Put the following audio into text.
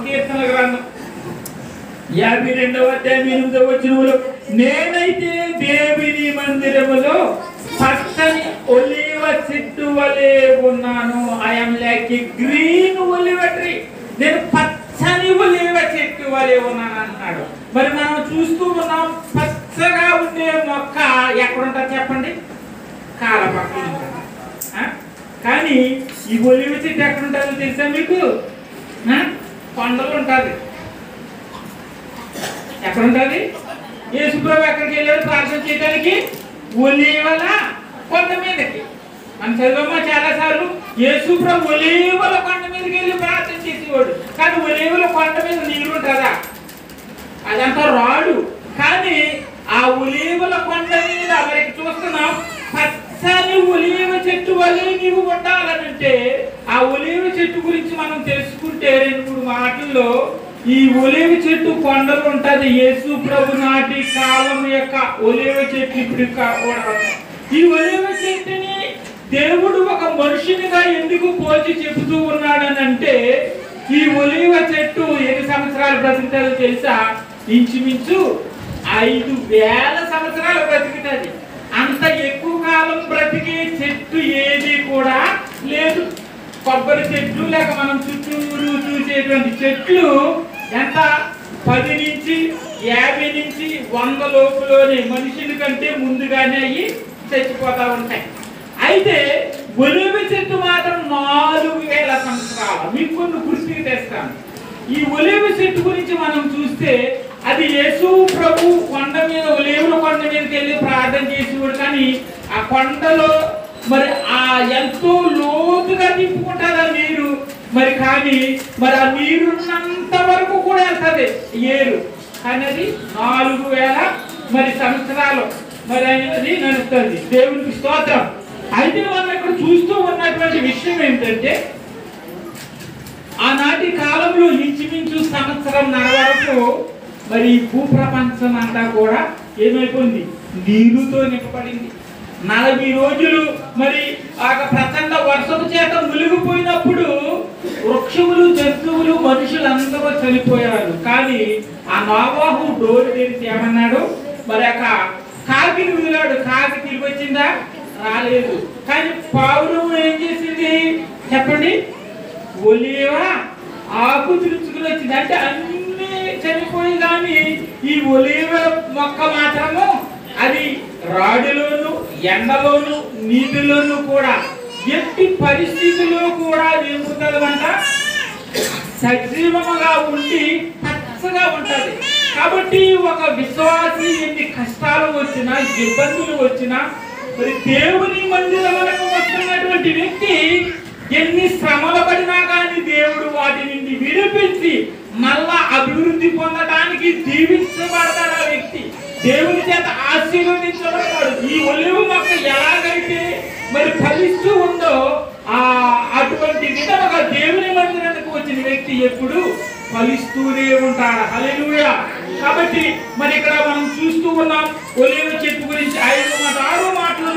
కీర్తన గ్రంథం 52వ అధ్యాయం 8వ వచనంలో, నేనైతే దేవుని మందిరములో పచ్చని ఒలీవ చెట్టు వలె ఉన్నాను. ఐఎమ్ లైక్ ఏ గ్రీన్ ఒలివ ట్రీ. నేను పచ్చని ఒలీవ చెట్టు వలె ఉన్నాను అన్నాడు. మరి మనం చూస్తూ ఉన్నాం, పచ్చగా ఉండే మొక్క ఎక్కడుంటుంది చెప్పండి? కాల పక్కన ఉంటుంది. కానీ ఈ ఒలీవ చెట్టు ఎక్కడుంటుందో తెలుసా మీకు? కొండలు ఉంటుంది. ఎక్కడుంటుంది? యేసుప్రభు ఎక్కడికి వెళ్ళాడు ప్రార్థన చేయడానికి? ఒలీవల కొండ మీదకి. మనం చదివమ్మా చాలా సార్లు, యేసుప్రభు ఒలీవల కొండ మీదకి వెళ్ళి ప్రార్థన చేసేవాడు. కానీ ఒలీవల కొండ మీద నీరు ఉంటుందా? అదంతా రాడు. కానీ ఆ ఒలీవల కొండ మీద మనకి చూస్తున్నాం, పచ్చని ఒలీవ చెట్టు వలె నీవు ఉండాలనంటే ఆ ఒలీవ చెట్టు గురించి మనం తెలుసుకుంటే 2-3 మాటల్లో, ఈ ఒలీవ చెట్టు కొండలు ఉంటుంది. యేసు ప్రభు నాటి కాలం యొక్క ఒలీవ చెట్టు ఇప్పుడు ఈ ఒలీవ చెట్టుని దేవుడు ఒక మనుషునిగా ఎందుకు పోల్చి చెబుతూ ఉన్నాడని అంటే, ఈ ఒలీవ చెట్టు ఎన్ని సంవత్సరాలు బ్రతుకుతుందో తెలుసా? ఇంచుమించు 5000 సంవత్సరాలు బ్రతుకుతుంది. అంత ఎక్కువ కాలం బ్రతికే చెట్టు ఏది కూడా లేదు. కొబ్బరి చెట్లు లేక మనం చుట్టూరు చూసేటువంటి చెట్లు ఎంత 10 నుంచి 50 నుంచి 100 లోపులోనే మనుషుల కంటే ముందుగానే అయ్యి చచ్చిపోతా ఉంటాయి. అయితే ఒలీవ చెట్టు మాత్రం 4000 సంవత్సరాలు. మీకు కొన్ని గుర్తుకు తెస్తాను. ఈ ఒలీవ చెట్టు గురించి మనం చూస్తే, అది యేసు ప్రభు కొండ మీద, ఒలీవల కొండ మీదకి వెళ్ళి ప్రార్థన చేసేవాడు. కానీ ఆ కొండలో మరి ఆ ఎంతో లోతుగా తిప్పుకుంటుంది ఆ నీరు. మరి కానీ మరి ఆ నీరున్నంత వరకు కూడా వెళ్తుంది ఏరు. కానీ అది 4000 మరి సంవత్సరాలు మరి అనేది నడుస్తుంది. దేవునికి స్తోత్రం. అయితే మనం ఇక్కడ చూస్తూ ఉన్నటువంటి విషయం ఏంటంటే, ఆనాటి కాలంలో ఇంచుమించు 1.5 సంవత్సరం వరకు మరి భూప్రపంచం అంతా కూడా ఏమైపోయింది? నీరుతో నింపబడింది. 40 రోజులు మరి ఆ ప్రచండ వర్షము చేత మునిగిపోయినప్పుడు వృక్షములు, జంతువులు, మనుషులందరూ చనిపోయారు. కానీ ఆ నోవాహు డోరు తెరిచి ఏమన్నాడు? మరి ఆ కాకిని వదిలాడు. కాకి తిరిగి వచ్చిందా? రాలేదు. కానీ పావురం ఏం చేసింది చెప్పండి? ఒలీవ ఆకు తిరుచుకుని వచ్చింది. అంటే అన్ని చనిపోయి, కానీ ఈ ఒలీవ మొక్క మాత్రము అది రాడిలోను, ఎండలోను, నీటిలోను కూడా ఎట్టి పరిస్థితుల్లో కూడా ఏముంటుందంట? సజీవముగా ఉండి పచ్చగా ఉంటుంది. కాబట్టి ఒక విశ్వాసి ఎన్ని కష్టాలు వచ్చినా, ఇబ్బందులు వచ్చినా, మరి దేవుని మందిరములకు వస్తున్నటువంటి వ్యక్తి ఎన్ని శ్రమలు పడినా కానీ దేవుడు వాటి నుండి విడిపించి మళ్ళా అభివృద్ధి పొందడానికి దీవించబడతాడు. ఆ వ్యక్తి దేవుని చేత ఆశీర్వదించబడతాడు. ఈ ఒలీవ మొక్క ఎలాగైతే మరి ఫలిస్తూ ఉందో అటువంటి విధంగా దేవుని మందిరానికి వచ్చిన వ్యక్తి ఎప్పుడు ఫలిస్తూనే ఉంటాడు. హల్లెలూయా. కాబట్టి మరి ఇక్కడ మనం చూస్తూ ఉన్నాం ఒలీవ చెట్టు గురించి 5 6 మాటలు